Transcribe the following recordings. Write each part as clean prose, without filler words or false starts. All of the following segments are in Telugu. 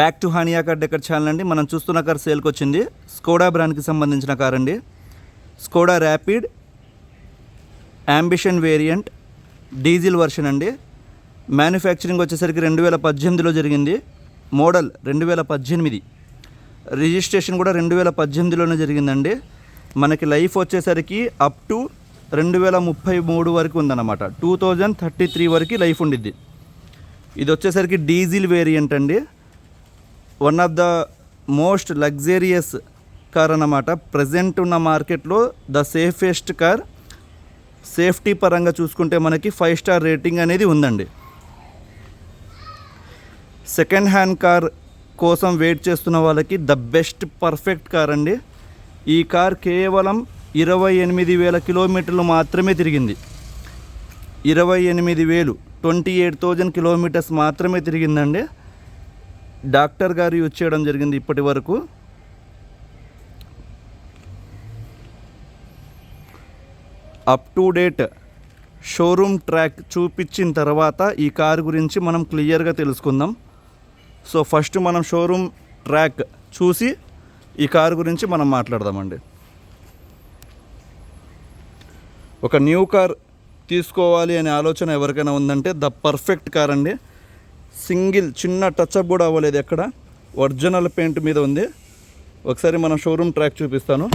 Back to Hania car decor channel అండి. మనం చూస్తున్న కార్ సేల్కి వచ్చింది. స్కోడా బ్రాండ్కి సంబంధించిన కార్ అండి. Skoda Rapid ambition variant diesel version అండి. మ్యానుఫ్యాక్చరింగ్ వచ్చేసరికి 2018లో జరిగింది. మోడల్ 2018, రిజిస్ట్రేషన్ కూడా 2018లోనే జరిగిందండి. మనకి లైఫ్ వచ్చేసరికి అప్ టు 2033 వరకు ఉందన్నమాట. 2033 వరకు లైఫ్ ఉండిద్ది. ఇది వచ్చేసరికి డీజిల్ వేరియంట్ అండి. One of the most luxurious car అన్నమాట. ప్రజెంట్ ఉన్న మార్కెట్లో ద సేఫెస్ట్ కార్. సేఫ్టీ పరంగా చూసుకుంటే మనకి 5 స్టార్ రేటింగ్ అనేది ఉందండి. సెకండ్ హ్యాండ్ కార్ కోసం వెయిట్ చేస్తున్న వాళ్ళకి ద బెస్ట్ పర్ఫెక్ట్ కార్ అండి. ఈ కార్ కేవలం 28,000 కిలోమీటర్లు మాత్రమే తిరిగింది. 28,000, 28,000 కిలోమీటర్స్ మాత్రమే తిరిగిందండి. డాక్టర్ గారు యూజ్ చేయడం జరిగింది ఇప్పటి వరకు. Up to date showroom track చూపించిన తర్వాత ఈ కార్ గురించి మనం క్లియర్గా తెలుసుకుందాం. సో ఫస్ట్ మనం షోరూమ్ ట్రాక్ చూసి ఈ కార్ గురించి మనం మాట్లాడదామండి. ఒక న్యూ కార్ తీసుకోవాలి అనే ఆలోచన ఎవరికైనా ఉందంటే ద పర్ఫెక్ట్ కార్ అండి. సింగిల్ చిన్న టచ్అప్ కూడా అవ్వలేదు, ఎక్కడ ఒరిజినల్ పెయింట్ మీద ఉంది. ఒకసారి మనం షోరూమ్ ట్రాక్ చూపిస్తాను.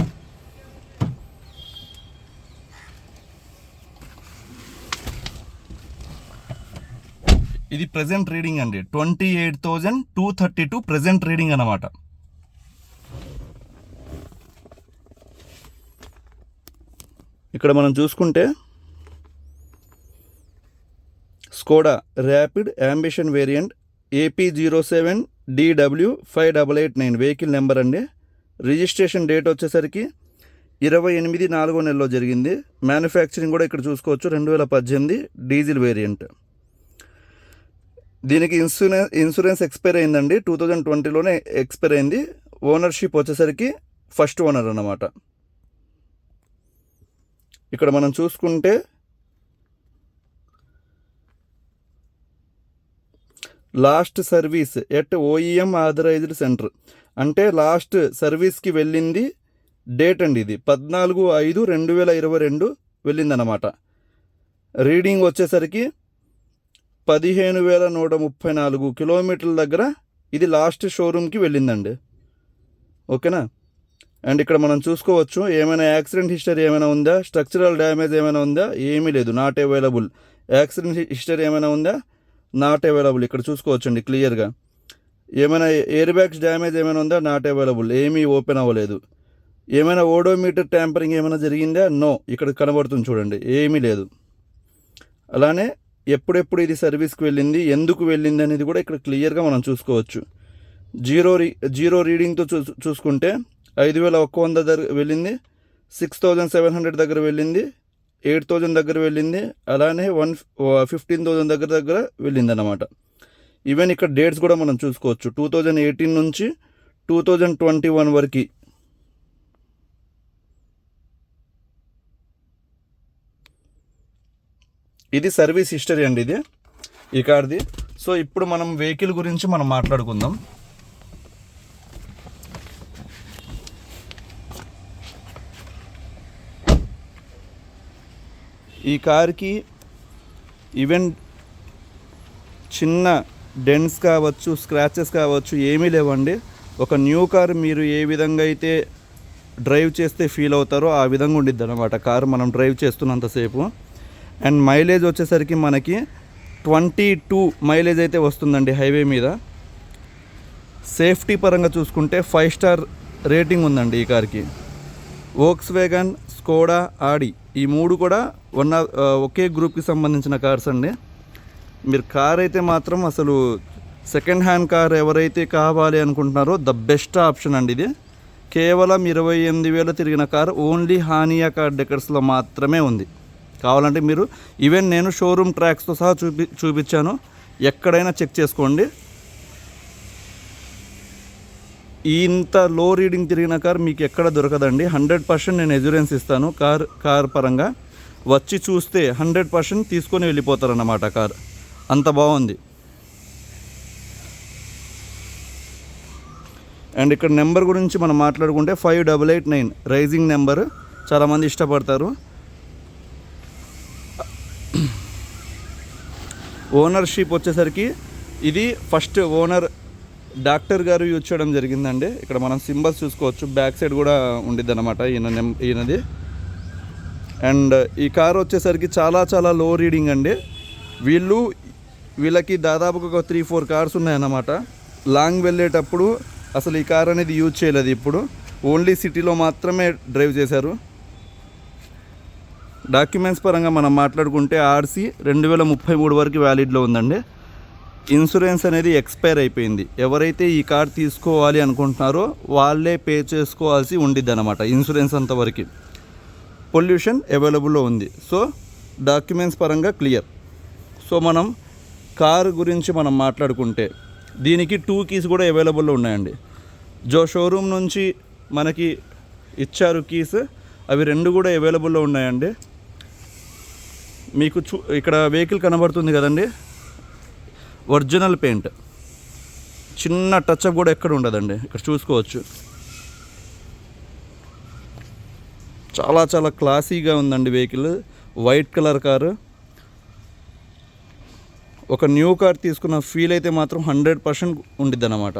ఇది ప్రెజెంట్ రీడింగ్ అండి. 28,232 ప్రెజెంట్ రీడింగ్ అన్నమాట. ఇక్కడ మనం చూసుకుంటే Skoda Rapid ambition variant AP07DW5889 vehicle number అండి. రిజిస్ట్రేషన్ డేట్ వచ్చేసరికి 28/4 జరిగింది. మ్యానుఫ్యాక్చరింగ్ కూడా ఇక్కడ చూసుకోవచ్చు 2018 డీజిల్ వేరియంట్. దీనికి ఇన్సూరెన్స్ ఎక్స్పైర్ అయిందండి. 2020లోనే ఎక్స్పైర్ అయింది. ఓనర్షిప్ వచ్చేసరికి ఫస్ట్ ఓనర్ అన్నమాట. ఇక్కడ మనం చూసుకుంటే last service at OEM authorized center అంటే లాస్ట్ సర్వీస్కి వెళ్ళింది డేట్ అండి. ఇది 14/5/2022 వెళ్ళిందన్నమాట. రీడింగ్ వచ్చేసరికి 15,134 కిలోమీటర్ల దగ్గర ఇది లాస్ట్ షోరూమ్కి వెళ్ళిందండి. ఓకేనా. అండ్ ఇక్కడ మనం చూసుకోవచ్చు ఏమైనా యాక్సిడెంట్ హిస్టరీ ఏమైనా ఉందా, స్ట్రక్చరల్ డ్యామేజ్ ఏమైనా ఉందా, ఏమీ లేదు, నాట్ అవైలబుల్. యాక్సిడెంట్ హిస్టరీ ఏమైనా ఉందా, నాట్ అవైలబుల్. ఇక్కడ చూసుకోవచ్చండి క్లియర్గా. ఏమైనా ఎయిర్ బ్యాగ్స్ డ్యామేజ్ ఏమైనా ఉందా, నాట్ అవైలబుల్, ఏమీ ఓపెన్ అవ్వలేదు. ఏమైనా ఓడోమీటర్ ట్యాంపరింగ్ ఏమైనా జరిగిందా, నో. ఇక్కడ కనబడుతుంది చూడండి, ఏమీ లేదు. అలానే ఎప్పుడెప్పుడు ఇది సర్వీస్కి వెళ్ళింది, ఎందుకు వెళ్ళింది అనేది కూడా ఇక్కడ క్లియర్గా మనం చూసుకోవచ్చు. జీరో రీడింగ్తో చూసుకుంటే 5,100 దగ్గర వెళ్ళింది, 6,700 దగ్గర వెళ్ళింది, 8,000 దగ్గర వెళ్ళింది, అలానే 15,000 దగ్గర వెళ్ళింది అన్నమాట. ఈవెన్ ఇక్కడ డేట్స్ కూడా మనం చూసుకోవచ్చు 2018 నుంచి 2021 వరకు. ఇది సర్వీస్ హిస్టరీ అండి ఇది ఈ కార్ది. సో ఇప్పుడు మనం వెహికల్ గురించి మనం మాట్లాడుకుందాం. ఈ కార్కి ఈవెన్ చిన్న డెంట్స్ కావచ్చు, స్క్రాచెస్ కావచ్చు, ఏమీ లేవండి. ఒక న్యూ కార్ మీరు ఏ విధంగా అయితే డ్రైవ్ చేస్తే ఫీల్ అవుతారో ఆ విధంగా ఉండిద్ది అన్నమాట కారు మనం డ్రైవ్ చేస్తున్నంతసేపు. అండ్ మైలేజ్ వచ్చేసరికి మనకి 22 మైలేజ్ అయితే వస్తుందండి హైవే మీద. సేఫ్టీ పరంగా చూసుకుంటే 5 స్టార్ రేటింగ్ ఉందండి ఈ కార్కి. వోక్స్వేగన్, స్కోడా, ఆడి ఈ 3 కూడా ఒకే గ్రూప్కి సంబంధించిన కార్స్ అండి. మీరు కార్ అయితే మాత్రం అసలు సెకండ్ హ్యాండ్ కార్ ఎవరైతే కావాలి అనుకుంటున్నారో ద బెస్ట్ ఆప్షన్ అండి ఇది. కేవలం 28,000 తిరిగిన కార్ ఓన్లీ హానియా కార్ డెకర్స్లో మాత్రమే ఉంది. కావాలంటే మీరు ఈవెన్ నేను షోరూమ్ ట్రాక్స్తో సహా చూపించాను, ఎక్కడైనా చెక్ చేసుకోండి. ఇంత లో రీడింగ్ తిరిగిన కార్ మీకు ఎక్కడ దొరకదండి. 100% నేను ఎష్యూరెన్స్ ఇస్తాను. కార్ పరంగా వచ్చి చూస్తే 100% తీసుకొని వెళ్ళిపోతారన్నమాట. కార్ అంత బాగుంది. 28,000 కిలోమీటర్స్ తిరిగిన కార్ ఓన్లీ హానియా కార్ డెకర్స్లో మాత్రమే ఉంది. కావాలంటే మీరు ఈవెన్ నేను షోరూమ్ ట్రాక్స్తో సహా చూపించాను, ఎక్కడైనా చెక్ చేసుకోండి. ఇంత లో రీడింగ్ తిరిగిన కార్ మీకు ఎక్కడ దొరకదండి. 100% నేను ఎష్యూరెన్స్ ఇస్తాను. కార్ పరంగా వచ్చి చూస్తే 100% తీసుకొని వెళ్ళిపోతారన్నమాట. కార్ అంత బాగుంది. అండ్ ఇక్కడ నెంబర్ గురించి మనం మాట్లాడుకుంటే 5889 రైజింగ్ నెంబర్, చాలామంది ఇష్టపడతారు. ఓనర్షిప్ వచ్చేసరికి ఇది ఫస్ట్ ఓనర్ డాక్టర్ గారు యూజ్ చేయడం జరిగిందండి. ఇక్కడ మనం సింబల్స్ చూసుకోవచ్చు, బ్యాక్ సైడ్ కూడా ఉండిద్ది అనమాట ఈయనది. అండ్ ఈ కార్ వచ్చేసరికి చాలా లో రీడింగ్ అండి. వీళ్ళకి దాదాపుగా ఒక 3-4 కార్స్ ఉన్నాయన్నమాట. లాంగ్ వెళ్ళేటప్పుడు అసలు ఈ కార్ అనేది యూజ్ చేయలేదు, ఇప్పుడు ఓన్లీ సిటీలో మాత్రమే డ్రైవ్ చేశారు. డాక్యుమెంట్స్ పరంగా మనం మాట్లాడుకుంటే ఆర్సీ 2033 వరకు వ్యాలిడ్లో ఉందండి. ఇన్సూరెన్స్ అనేది ఎక్స్పైర్ అయిపోయింది. ఎవరైతే ఈ కార్ తీసుకోవాలి అనుకుంటున్నారో వాళ్ళే పే చేసుకోవాల్సి ఉండిద్ది అనమాట ఇన్సూరెన్స్ అంతవరకు. పొల్యూషన్ అవైలబుల్లో ఉంది. సో డాక్యుమెంట్స్ పరంగా క్లియర్. సో మనం కారు గురించి మనం మాట్లాడుకుంటే దీనికి 2 కీస్ కూడా అవైలబుల్లో ఉన్నాయండి. షోరూమ్ నుంచి మనకి ఇచ్చారు కీస్, అవి 2 కూడా అవైలబుల్లో ఉన్నాయండి. మీకు ఇక్కడ వెహికల్ కనబడుతుంది కదండి, ఒరిజినల్ పెయింట్, చిన్న టచ్అప్ కూడా ఎక్కడ ఉండదండి. ఇక్కడ చూసుకోవచ్చు, చాలా క్లాసీగా ఉందండి వెహికల్. White colour car. ఒక న్యూ కార్ తీసుకున్న ఫీల్ అయితే మాత్రం 100% ఉండిద్ది అన్నమాట.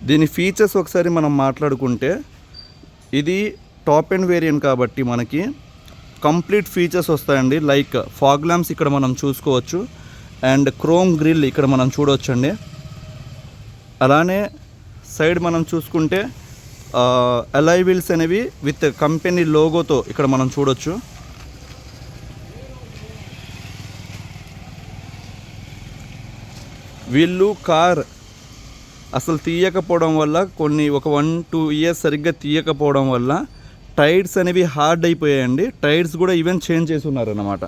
దీని ఫీచర్స్ ఒకసారి మనం మాట్లాడుకుంటే ఇది టాప్ ఎండ్ వేరియంట్ కాబట్టి మనకి కంప్లీట్ ఫీచర్స్ వస్తాయండి. లైక్ ఫాగ్ ల్యాంప్స్ ఇక్కడ మనం చూసుకోవచ్చు, అండ్ క్రోమ్ గ్రిల్ ఇక్కడ మనం చూడవచ్చండి. అలానే సైడ్ మనం చూసుకుంటే అలాయ్ వీల్స్ అనేవి విత్ కంపెనీ లోగోతో ఇక్కడ మనం చూడొచ్చు. వీళ్ళు కార్ అసలు తీయకపోవడం వల్ల ఒక 1-2 ఇయర్స్ సరిగ్గా తీయకపోవడం వల్ల టైర్స్ అనేవి హార్డ్ అయిపోయాయండి. టైర్స్ కూడా ఈవెన్ చేంజ్ చేసి ఉన్నారన్నమాట.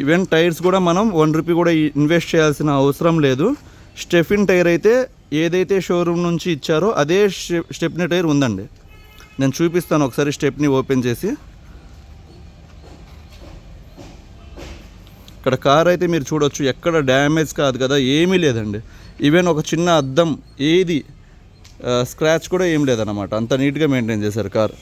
ఈవెన్ టైర్స్ కూడా మనం 1 రూపీ కూడా ఇన్వెస్ట్ చేయాల్సిన అవసరం లేదు. స్టెఫిన్ టైర్ అయితే ఏదైతే షోరూమ్ నుంచి ఇచ్చారో అదే స్టెప్నీ టైర్ ఉందండి. నేను చూపిస్తాను ఒకసారి స్టెప్ని ఓపెన్ చేసి. ఇక్కడ కార్ అయితే మీరు చూడొచ్చు, ఎక్కడ డ్యామేజ్ కాదు కదా, ఏమీ లేదండి. ఈవెన్ ఒక చిన్న అద్దం ఏది స్క్రాచ్ కూడా ఏం లేదన్నమాట. అంత నీట్గా మెయింటైన్ చేశారు కార్.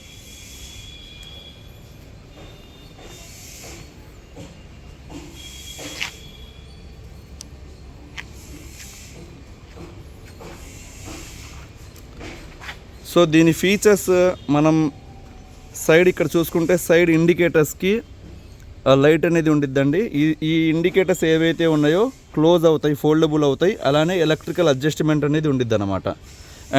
సో దీని ఫీచర్స్ మనం సైడ్ ఇక్కడ చూసుకుంటే సైడ్ ఇండికేటర్స్కి లైట్ అనేది ఉండిద్దండి. ఈ ఇండికేటర్స్ ఏవైతే ఉన్నాయో క్లోజ్ అవుతాయి, ఫోల్డబుల్ అవుతాయి. అలానే ఎలక్ట్రికల్ అడ్జస్ట్మెంట్ అనేది ఉండిద్ది అనమాట.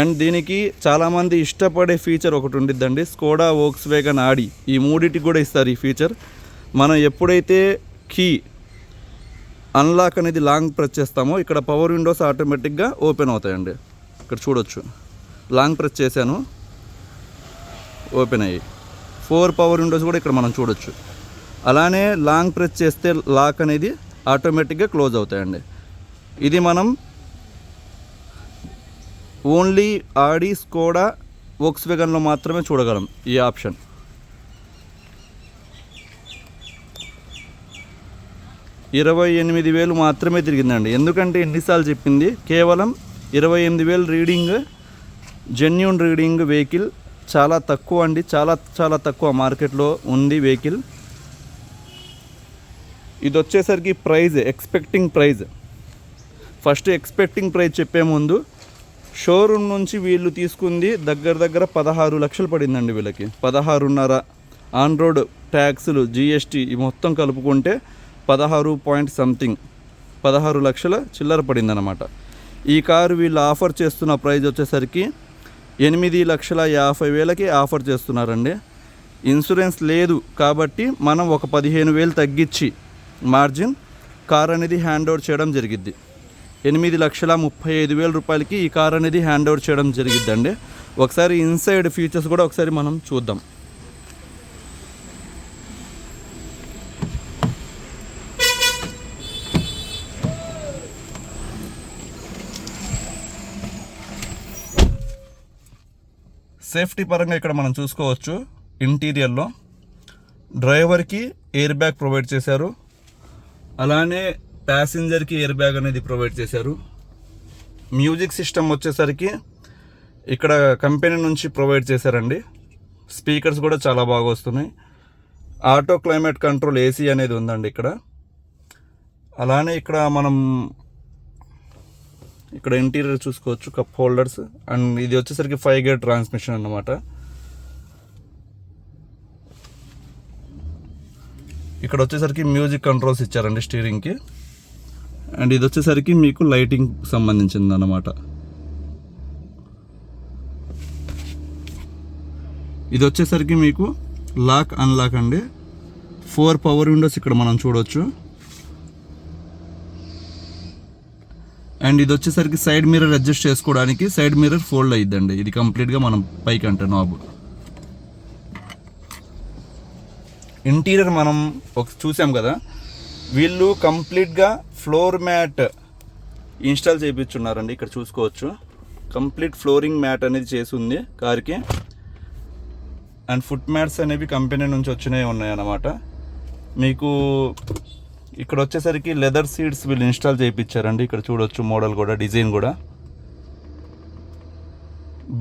అండ్ దీనికి చాలామంది ఇష్టపడే ఫీచర్ ఒకటి ఉండిద్దండి, స్కోడా, వోక్స్వేగన్, ఆడి, ఈ మూడింటికి కూడా ఇస్తారు ఈ ఫీచర్. మనం ఎప్పుడైతే కీ అన్లాక్ అనేది లాంగ్ ప్రెస్ చేస్తామో ఇక్కడ పవర్ విండోస్ ఆటోమేటిక్గా ఓపెన్ అవుతాయండి. ఇక్కడ చూడొచ్చు, లాంగ్ ప్రెస్ చేశాను, ఓపెన్ అయ్యి 4 పవర్ విండోస్ కూడా ఇక్కడ మనం చూడొచ్చు. అలానే లాంగ్ ప్రెస్ చేస్తే లాక్ అనేది ఆటోమేటిక్గా క్లోజ్ అవుతాయండి. ఇది మనం ఓన్లీ ఆడి, స్కోడా, వోక్స్వేగన్లో మాత్రమే చూడగలం ఈ ఆప్షన్. $28,000 మాత్రమే తిరిగిందండి. ఎందుకంటే ఎన్నిసార్లు చెప్పింది, కేవలం 28,000 రీడింగ్, జెన్యూన్ రీడింగ్ వెహికల్. చాలా తక్కువ అండి, చాలా తక్కువ మార్కెట్లో ఉంది వెహికల్. ఇది వచ్చేసరికి price, expecting price. First expecting price చెప్పే ముందు షోరూమ్ నుంచి వీళ్ళు తీసుకుంది దగ్గర 16 లక్షలు పడిందండి వీళ్ళకి. 16.5 ఆన్ రోడ్ ట్యాక్సులు, జిఎస్టీ ఈ మొత్తం కలుపుకుంటే 16 లక్షల చిల్లర పడిందన్నమాట. ఈ కారు వీళ్ళు ఆఫర్ చేస్తున్న ప్రైజ్ వచ్చేసరికి 8,50,000కి ఆఫర్ చేస్తున్నారండి. ఇన్సూరెన్స్ లేదు కాబట్టి మనం ఒక 15,000 తగ్గించి మార్జిన్ కార్ అనేది హ్యాండ్ ఓవర్ చేయడం జరిగిద్ది. 8,35,000 రూపాయలకి ఈ కార్ అనేది హ్యాండ్ ఓవర్ చేయడం జరిగిద్దండి. ఒకసారి ఇన్సైడ్ ఫీచర్స్ కూడా ఒకసారి మనం చూద్దాం. సేఫ్టీ పరంగా ఇక్కడ మనం చూసుకోవచ్చు, ఇంటీరియర్లో డ్రైవర్కి ఎయిర్ బ్యాగ్ ప్రొవైడ్ చేశారు, అలానే ప్యాసింజర్కి ఎయిర్ బ్యాగ్ అనేది ప్రొవైడ్ చేశారు. మ్యూజిక్ సిస్టమ్ వచ్చేసరికి ఇక్కడ కంపెనీ నుంచి ప్రొవైడ్ చేశారండి. స్పీకర్స్ కూడా చాలా బాగా వస్తున్నాయి. ఆటో క్లైమేట్ కంట్రోల్ ఏసీ అనేది ఉందండి ఇక్కడ. అలానే ఇక్కడ మనం ఇక్కడ ఇంటీరియర్ చూసుకోవచ్చు, కప్ హోల్డర్స్, అండ్ ఇది వచ్చేసరికి 5 గేర్ ట్రాన్స్మిషన్ అన్నమాట. ఇక్కడ వచ్చేసరికి మ్యూజిక్ కంట్రోల్స్ ఇచ్చారండి స్టీరింగ్కి. అండ్ ఇది వచ్చేసరికి మీకు లైటింగ్ సంబంధించింది అన్నమాట. ఇది వచ్చేసరికి మీకు లాక్ అన్లాక్ అండి. 4 పవర్ విండోస్ ఇక్కడ మనం చూడవచ్చు. అండ్ ఇది వచ్చేసరికి సైడ్ మిర్రర్ అడ్జస్ట్ చేసుకోవడానికి సైడ్ మిర్రర్ ఫోల్డ్ అయ్యిద్దండి. ఇది కంప్లీట్గా మనం పైకి అంటే నాబ్. ఇంటీరియర్ మనం చూసాం కదా, వీళ్ళు కంప్లీట్గా ఫ్లోర్ మ్యాట్ ఇన్స్టాల్ చేయించున్నారండి. ఇక్కడ చూసుకోవచ్చు, కంప్లీట్ ఫ్లోరింగ్ మ్యాట్ అనేది చేసి ఉంది కార్కి. అండ్ ఫుట్ మ్యాట్స్ అనేవి కంపెనీ నుంచి వచ్చినవి ఉన్నాయన్నమాట. మీకు ఇక్కడ వచ్చేసరికి లెదర్ సీట్స్ వీళ్ళు ఇన్స్టాల్ చేయించారండి. ఇక్కడ చూడొచ్చు మోడల్ కూడా, డిజైన్ కూడా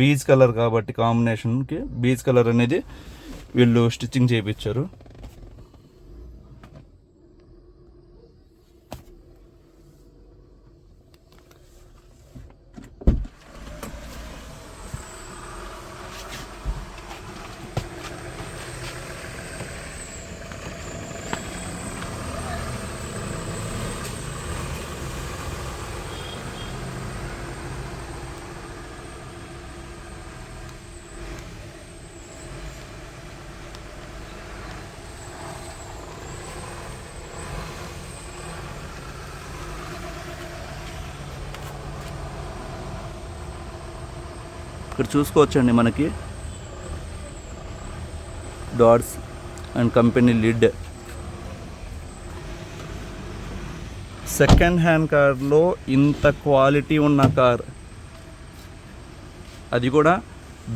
బీజ్ కలర్ కాబట్టి కాంబినేషన్కి బీజ్ కలర్ అనేది వీళ్ళు స్టిచ్చింగ్ చేయించారు. ఇక్కడ చూసుకోవచ్చండి మనకి dots and company lid. Second hand కార్లో ఇంత క్వాలిటీ ఉన్న కార్, అది కూడా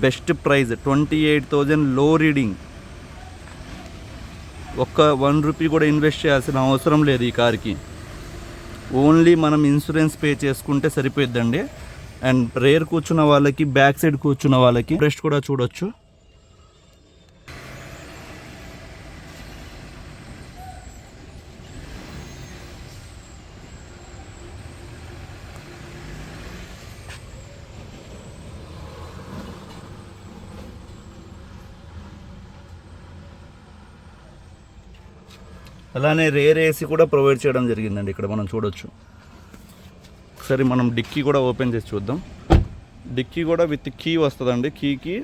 బెస్ట్ ప్రైస్ 28,000 లో రీడింగ్. ఒక్క 1 రూపీ కూడా ఇన్వెస్ట్ చేయాల్సిన అవసరం లేదు ఈ కార్కి. ఓన్లీ మనం ఇన్సూరెన్స్ పే చేసుకుంటే సరిపోద్దండి. అండ్ రేర్ కూర్చున్న వాళ్ళకి, బ్యాక్ సైడ్ కూర్చున్న వాళ్ళకి రెస్ట్ కూడా చూడొచ్చు. అలానే రేర్ ఏసీ కూడా ప్రొవైడ్ చేయడం జరిగిందండి. ఇక్కడ మనం చూడొచ్చు. ఒకసారి మనం డిక్కీ కూడా ఓపెన్ చేసి చూద్దాం. డిక్కీ కూడా విత్ కీ వస్తుందండి. కీకి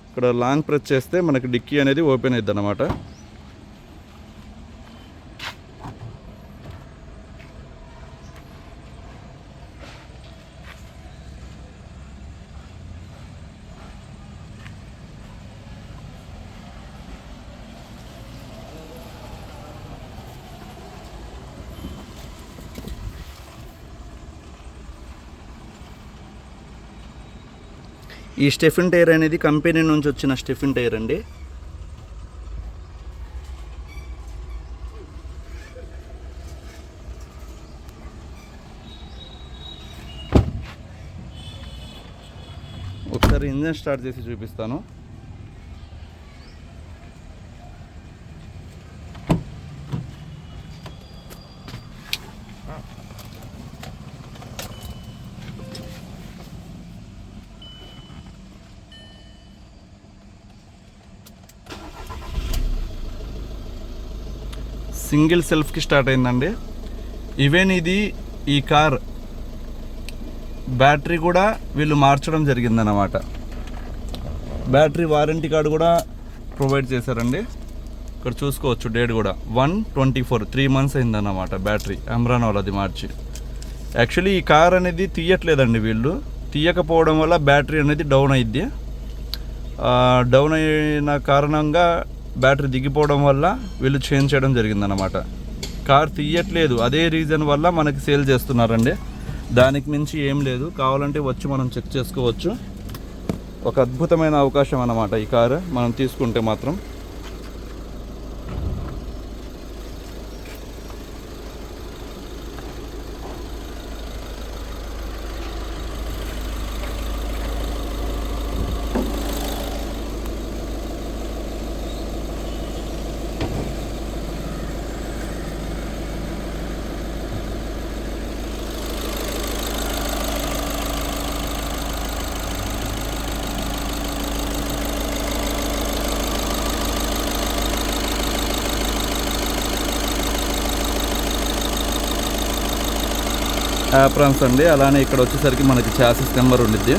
ఇక్కడ లాంగ్ ప్రెస్ చేస్తే మనకి డిక్కీ అనేది ఓపెన్ అవుతుంది అన్నమాట. ఈ స్టెఫిన్ టైర్ అనేది కంపెనీ నుంచి వచ్చిన స్టెఫిన్ టైర్ అండి. ఒకసారి ఇంజన్ స్టార్ట్ చేసి చూపిస్తాను. సింగిల్ సెల్ఫ్కి స్టార్ట్ అయిందండి. ఈవెన్ ఇది ఈ కార్ బ్యాటరీ కూడా వీళ్ళు మార్చడం జరిగిందన్నమాట. బ్యాటరీ వారంటీ కార్డు కూడా ప్రొవైడ్ చేశారండి. ఇక్కడ చూసుకోవచ్చు డేట్ కూడా 1/24 3 months అయిందన్నమాట. బ్యాటరీ అమ్రాన్ వాళ్ళది మార్చి. యాక్చువల్లీ ఈ కార్ అనేది తీయట్లేదండి వీళ్ళు. తీయకపోవడం వల్ల బ్యాటరీ అనేది డౌన్ అయింది. డౌన్ అయిన కారణంగా బ్యాటరీ దిగిపోవడం వల్ల వీళ్ళు చేంజ్ చేయడం జరిగిందన్నమాట. కార్ తీయట్లేదు, అదే రీజన్ వల్ల మనకి సేల్ చేస్తున్నారండి. దానికి మించి ఏం లేదు. కావాలంటే వచ్చి మనం చెక్ చేసుకోవచ్చు. ఒక అద్భుతమైన అవకాశం అన్నమాట ఈ కారు మనం తీసుకుంటే మాత్రం. యాప్రాన్స్ అండి. అలానే ఇక్కడ వచ్చేసరికి మనకి చాసిస్ నెంబర్ ఉండిద్ది.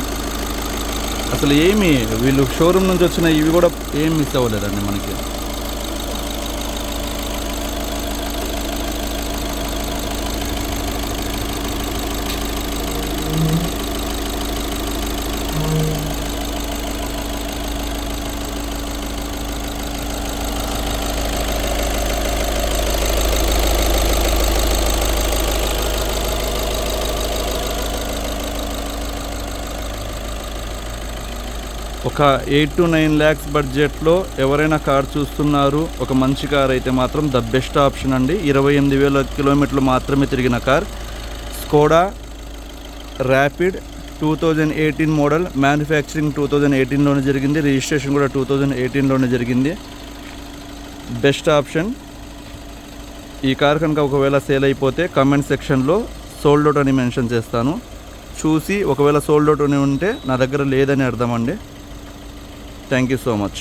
అసలు ఏమి వీళ్ళు షోరూమ్ నుంచి వచ్చిన ఇవి కూడా ఏం మిస్ అవ్వలేదండి మనకి. ఒక 8 to 9 lakhs బడ్జెట్లో ఎవరైనా కార్ చూస్తున్నారు, ఒక మంచి కార్ అయితే మాత్రం ద బెస్ట్ ఆప్షన్ అండి. 28,000 కిలోమీటర్లు మాత్రమే తిరిగిన car, Skoda Rapid 2018 model. Manufacturing 2018లోనే జరిగింది, రిజిస్ట్రేషన్ కూడా 2018లోనే జరిగింది. Best option. ఈ కార్ కనుక ఒకవేళ సేల్ అయిపోతే కమెంట్ సెక్షన్లో సోల్డ్ అవుట్ అని మెన్షన్ చేస్తాను. చూసి ఒకవేళ సోల్డ్ అవుట్ అని ఉంటే నా దగ్గర లేదని అర్థం అండి. Thank you so much.